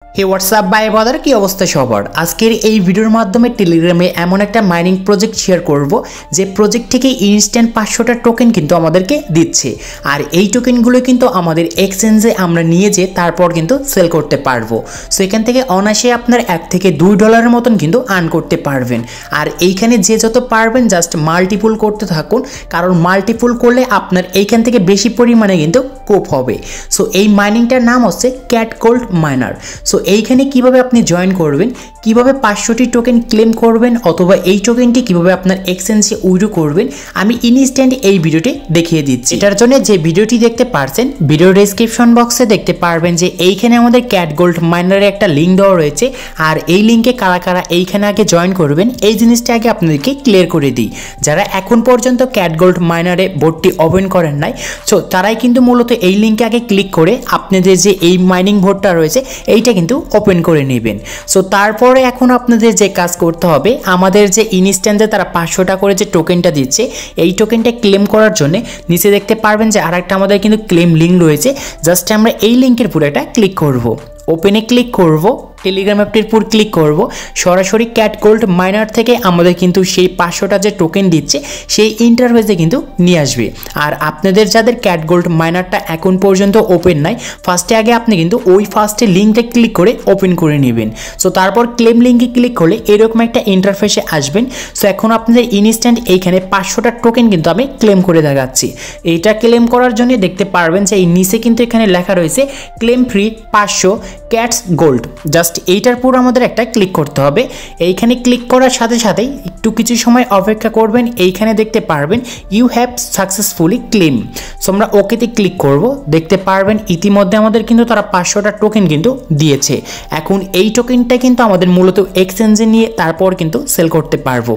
Hey WhatsApp by বাদার কি অবস্থা সবার। আজকের এই ভিডিওর মাধ্যমে টেলিগ্রামে এমন একটা মাইনিং প্রজেক্ট শেয়ার করব যে প্রজেক্ট থেকে ইনস্ট্যান্ট 500টা টোকেন কিন্তু আমাদেরকে দিচ্ছে। আর এই টোকেনগুলো কিন্তু আমাদের এক্সচেঞ্জে আমরা নিয়ে যেয়ে তারপর কিন্তু সেল করতে পারবো। সো এখান থেকে অনায়াসে আপনার $1 থেকে $2 মতন কিন্তু আর্ন করতে পারবেন। আর এইখানে যে যত পারবেন জাস্ট মাল্টিপুল করতে থাকুন, কারণ মাল্টিপুল করলে আপনার এইখান থেকে বেশি পরিমাণে কিন্তু কোপ হবে। সো এই মাইনিংটার নাম হচ্ছে ক্যাট গোল্ড মাইনার। সো এইখানে কিভাবে আপনি জয়েন করবেন, কিভাবে 500টি টোকেন ক্লেম করবেন, অথবা এই টোকেনটি কিভাবে আপনার এক্সচেঞ্জে উইথড্র করবেন, আমি ইনস্ট্যান্ট এই ভিডিওটি দেখিয়ে দিচ্ছি। এটার জন্য যে ভিডিওটি দেখতে পারছেন, ভিডিও ডেসক্রিপশন বক্সে দেখতে পারবেন যে এইখানে আমাদের ক্যাট গোল্ড মাইনারের একটা লিঙ্ক দেওয়া রয়েছে। আর এই লিঙ্কে কারা কারা এইখানে আগে জয়েন করবেন এই জিনিসটা আগে আপনাদেরকে ক্লিয়ার করে দিই। যারা এখন পর্যন্ত ক্যাট গোল্ড মাইনারে বোর্ডটি ওপেন করেন নাই, সো তারাই কিন্তু মূলত এই লিঙ্কে আগে ক্লিক করে আপনাদের যে এই মাইনিং বোর্ডটা রয়েছে এইটা কিন্তু ওপেন করে নেবেন। সো তারপরে এখন আপনাদের যে কাজ করতে হবে, আমাদের যে ইনস্ট্যান্টে তারা 500টা করে যে টোকেনটা দিচ্ছে এই টোকেনটা ক্লেম করার জন্য নিচে দেখতে পারবেন যে আরেকটা আমাদের কিন্তু ক্লেম লিঙ্ক রয়েছে। জাস্ট আমরা এই লিঙ্কের পুরো একটা ক্লিক করব, ওপেনে ক্লিক করব, টেলিগ্রাম অ্যাপটির উপর ক্লিক করব, সরাসরি ক্যাট গোল্ড মাইনার থেকে আমাদের কিন্তু সেই 500টা যে টোকেন দিচ্ছে সেই ইন্টারফেসে কিন্তু নিয়ে আসবে। আর আপনাদের যাদের ক্যাট গোল্ড মাইনারটা এখন পর্যন্ত ওপেন নাই, ফার্স্টে আগে আপনি কিন্তু ওই ফার্স্টে লিঙ্কে ক্লিক করে ওপেন করে নেবেন। সো তারপর ক্লেম লিঙ্কে ক্লিক করলে এরকম একটা ইন্টারফেসে আসবেন। সো এখন আপনাদের ইনস্ট্যান্ট এইখানে 500টা টোকেন কিন্তু আমি ক্লেম করে দেখাচ্ছি। এইটা ক্লেম করার জন্য দেখতে পারবেন যে এই নিচে কিন্তু এখানে লেখা রয়েছে claim free 500 cats gold. Just এইটার পুরো আমাদের একটা ক্লিক করতে হবে। এইখানে ক্লিক করার সাথে সাথেই একটু কিছু সময় অপেক্ষা করবেন। এইখানে দেখতে পারবেন you have successfully claim. So আমরা ওকেতে ক্লিক করব, দেখতে পারবেন ইতিমধ্যে আমাদের কিন্তু তারা 500টা টোকেন কিন্তু দিয়েছে। এখন এই টোকেনটা কিন্তু আমাদের মূলত এক্সচেঞ্জে নিয়ে তারপর কিন্তু সেল করতে পারবো।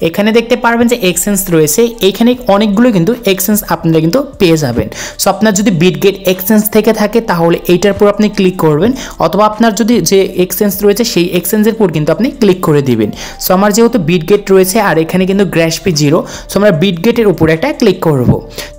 এখানে দেখতে পারবেন যে এক্সচেঞ্জ রয়েছে, এইখানে অনেকগুলো কিন্তু এক্সচেঞ্জ আপনারা কিন্তু পেয়ে যাবেন। সো আপনার যদি বিটগেট এক্সচেঞ্জ থেকে থাকে তাহলে এইটার উপর আপনি ক্লিক করবেন, অথবা আপনার যদি যে এক্সচেঞ্জ রয়েছে সেই এক্সচেঞ্জের উপর কিন্তু আপনি ক্লিক করে দিবেন। সো আমার যেহেতু বিটগেট রয়েছে আর এখানে কিন্তু গ্র্যাশপি 0, সো আমরা বিটগেটের উপর একটা ক্লিক করব।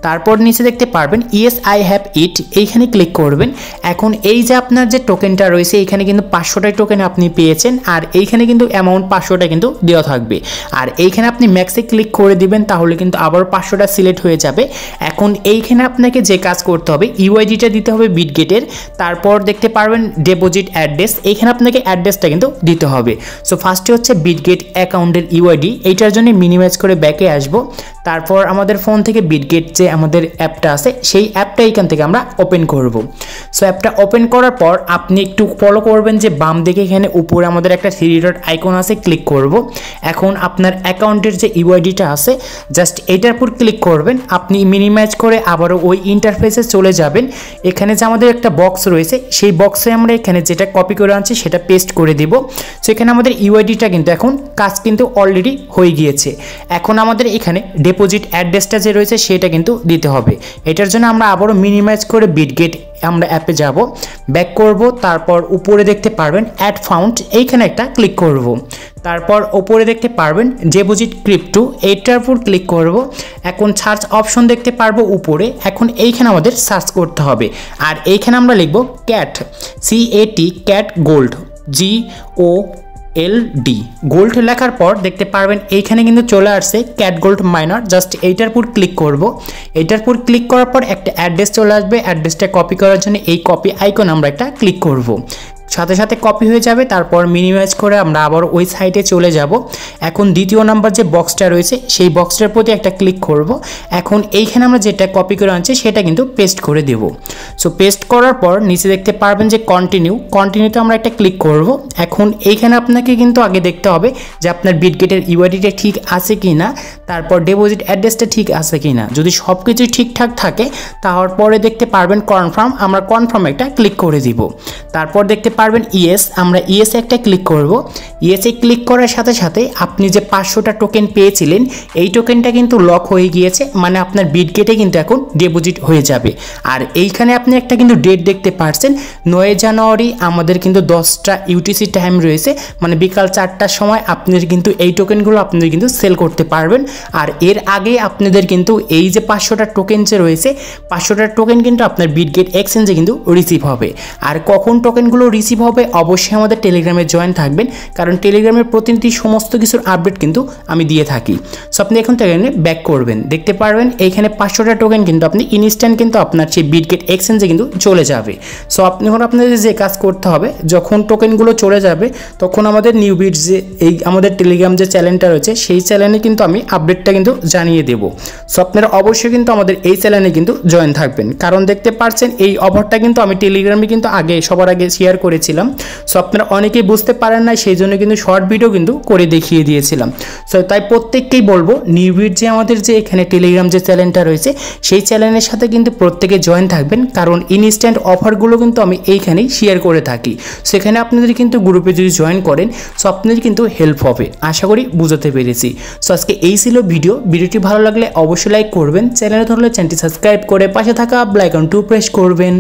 তারপর নিচে দেখতে পারবেন ইয়েস আই হ্যাভ ইট, এইখানে ক্লিক করবেন। এখন এই যে আপনার যে টোকেনটা রয়েছে এইখানে কিন্তু 500টাই টোকেন আপনি পেয়েছেন, আর এইখানে কিন্তু অ্যামাউন্ট 500টা কিন্তু দেওয়া থাকবে। আর এইখানে আপনি ম্যাক্সে ক্লিক করে দিবেন, তাহলে কিন্তু আবার 500টা সিলেক্ট হয়ে যাবে। এখন এইখানে আপনাকে যে কাজ করতে হবে, ইউআইডিটা দিতে হবে বিটগেটের। তারপর দেখতে পারবেন ডিপোজিট অ্যাড্রেস, এইখানে আপনাকে অ্যাড্রেসটা কিন্তু দিতে হবে। সো ফার্স্টে হচ্ছে বিটগেট অ্যাকাউন্টের ইউআইডি, এইটার জন্য মিনিমাইজ করে ব্যাকে আসবো। তারপর আমাদের ফোন থেকে বিটগেট যে আমাদের অ্যাপটা আছে সেই অ্যাপটা এখান থেকে আমরা ওপেন করব। সো অ্যাপটা ওপেন করার পর আপনি একটু ফলো করবেন যে বাম দিকে এখানে উপরে আমাদের একটা 3 ডট আইকন আছে, ক্লিক করব। এখন আপনার অ্যাকাউন্টের যে ইউআইডিটা আছে জাস্ট এটার উপর ক্লিক করবেন। আপনি মিনিমাইজ করে আবারও ওই ইন্টারফেসে চলে যাবেন। এখানে যে আমাদের একটা বক্স রয়েছে সেই বক্সে আমরা এখানে যেটা কপি করে আনছি সেটা পেস্ট করে দিব। সো এখানে আমাদের ইউআইডিটা কিন্তু এখন কাজ কিন্তু অলরেডি হয়ে গিয়েছে। এখন আমাদের এখানে ডিপোজিট অ্যাড্রেসটা যে রয়েছে সেটা কিন্তু দিতে হবে। এটার জন্য আমরা আবারও মিনিমাইজ করে বিটগেট আমরা অ্যাপে যাব, ব্যাক করব। তারপর উপরে দেখতে পারবেন অ্যাড ফাউন্ড, এইখানে একটা ক্লিক করব। তারপর উপরে দেখতে পারবেন ডিপোজিট ক্রিপ্টো, এইটার উপর ক্লিক করব। এখন সার্চ অপশন দেখতে পারবো উপরে। এখন এইখানে আমাদের সার্চ করতে হবে, আর এইখানে আমরা লিখব cat, CAT cat gold, GOLD gold লেখার পর দেখতে পারবেন এইখানে কিন্তু চলে আসছে ক্যাট গোল্ড মাইনার। জাস্ট এইটার উপর ক্লিক করব। এইটার উপর ক্লিক করার পর একটা অ্যাড্রেস চলে আসবে। অ্যাড্রেসটা কপি করার জন্য এই কপি আইকন আমরা একটা ক্লিক করব, সাথে সাথে কপি হয়ে যাবে। তারপর মিনিমাইজ করে আমরা আবার ওই সাইটে চলে যাব। এখন দ্বিতীয় নাম্বার যে বক্সটা রয়েছে সেই বক্সটার প্রতি একটা ক্লিক করব। এখন এইখানে আমরা যেটা কপি করে আনছি সেটা কিন্তু পেস্ট করে দেব। সো পেস্ট করার পর নিচে দেখতে পারবেন যে কন্টিনিউতে আমরা একটা ক্লিক করব। এখন এইখানে আপনাকে কিন্তু আগে দেখতে হবে যে আপনার বিটগেটের ইউআইডিটা ঠিক আছে কি না, তারপর ডিপোজিট অ্যাড্রেসটা ঠিক আছে কি না। যদি সব কিছু ঠিকঠাক থাকে তারপরে দেখতে পারবেন কনফার্ম, আমরা কনফার্ম একটা ক্লিক করে দিব। তারপর দেখতে পারবেন ইয়েস, আমরা ইয়েস একটা ক্লিক করব। ইয়েসে ক্লিক করার সাথে সাথে আপনি যে 500টা টোকেন পেয়েছিলেন এই টোকেনটা কিন্তু লক হয়ে গিয়েছে, মানে আপনার বিটগেটে কিন্তু এখন ডিপোজিট হয়ে যাবে। আর এইখানে আপনি একটা কিন্তু ডেট দেখতে পাচ্ছেন, 9 জানুয়ারি আমাদের কিন্তু 10টা ইউটিসি টাইম রয়েছে, মানে বিকাল 4টার সময় আপনাদের কিন্তু এই টোকেনগুলো আপনাদের কিন্তু সেল করতে পারবেন। আর এর আগে আপনাদের কিন্তু এই যে 500টা টোকেন যে রয়েছে 500টা টোকেন কিন্তু আপনার বিটগেট এক্সচেঞ্জে কিন্তু রিসিভ হবে। আর কখন টোকেনগুলো রিসিভ রিসিভ হবে অবশ্যই আমাদের টেলিগ্রামে জয়েন থাকবেন, কারণ টেলিগ্রামের প্রতিনিধি সমস্ত কিছুর আপডেট কিন্তু আমি দিয়ে থাকি। সো আপনি এখন থেকে ব্যাক করবেন, দেখতে পারবেন এইখানে 500টা টোকেন কিন্তু আপনি ইনস্ট্যান্ট কিন্তু আপনার সেই বিটগেট এক্সচেঞ্জে কিন্তু চলে যাবে। সো আপনি এখন আপনাদের যে কাজ করতে হবে, যখন টোকেনগুলো চলে যাবে তখন আমাদের নিউ বিট যে এই আমাদের টেলিগ্রাম যে চ্যানেলটা রয়েছে সেই চ্যানেলে কিন্তু আমি আপডেটটা কিন্তু জানিয়ে দেবো। সো আপনারা অবশ্যই কিন্তু আমাদের এই চ্যানেলে কিন্তু জয়েন থাকবেন, কারণ দেখতে পাচ্ছেন এই অফারটা কিন্তু আমি টেলিগ্রামে কিন্তু সবার আগে শেয়ার করেছিলাম। সো আপনারা অনেকেই বুঝতে পারেন না, সেই জন্য কিন্তু শর্ট ভিডিও কিন্তু করে দেখিয়ে দিয়েছিলাম। সো তাই প্রত্যেককেই বলবো নিউ বিট যে আমাদের যে এখানে টেলিগ্রাম যে চ্যানেলটা রয়েছে সেই চ্যানেলের সাথে কিন্তু প্রত্যেকে জয়েন থাকবেন, কারণ ইনস্ট্যান্ট অফারগুলো কিন্তু আমি এইখানেই শেয়ার করে থাকি। সেখানে আপনাদের কিন্তু গ্রুপে যদি জয়েন করেন সো আপনাদের কিন্তু হেল্প হবে, আশা করি বুঝাতে পেরেছি। সো আজকে এই ছিল ভিডিওটি ভালো লাগলে অবশ্যই লাইক করবেন, চ্যানেলে ধরলে চ্যানেলটি সাবস্ক্রাইব করে পাশে থাকা বেল আইকনটি প্রেস করবেন।